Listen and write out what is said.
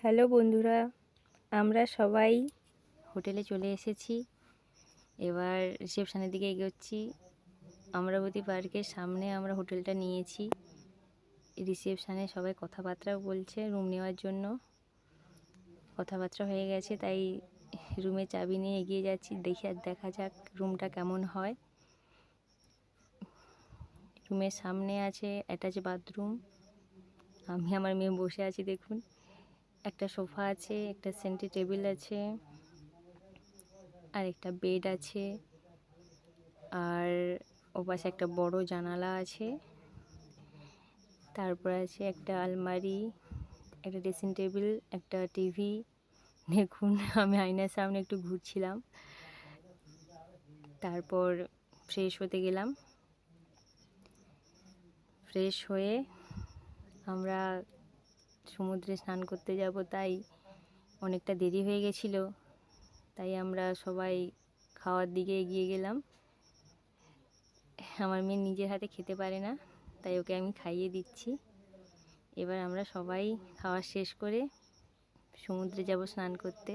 Hello বন্ধুরা, আমরা সবাই হোটেলে চলে এসেছি। এবার রিসেপশনের দিকে এগোচ্ছি। অমরাবতী পার্কের সামনে আমরা হোটেলটা নিয়েছি। রিসেপশনে সবাই কথাবার্তাও বলছে রুম নেওয়ার জন্য। কথাবার্তা হয়ে গেছে, তাই রুমে চাবি নিয়ে এগিয়ে যাচ্ছি। দেখা যাক রুমটা কেমন হয়। রুমের সামনে আছে অ্যাটাচ বাথরুম। আমি আমার মেয়ে বসে আছি, দেখুন। একটা সোফা আছে, একটা সেন্টার টেবিল আছে, আর একটা বেড আছে, আর ওপাশে একটা বড় জানালা আছে। তারপর আছে একটা আলমারি, একটা ড্রেসিং টেবিল, একটা টিভি। দেখুন, আমি আয়নার সামনে একটু ঘুরছিলাম। তারপর ফ্রেশ হতে গেলাম। ফ্রেশ হয়ে আমরা সমুদ্রে স্নান করতে যাব, তাই অনেকটা দেরি হয়ে গেছিল। তাই আমরা সবাই খাওয়ার দিকে এগিয়ে গেলাম। আমার মেয়ে নিজের হাতে খেতে পারে না, তাই ওকে আমি খাইয়ে দিচ্ছি। এবার আমরা সবাই খাওয়া শেষ করে সমুদ্রে যাব স্নান করতে।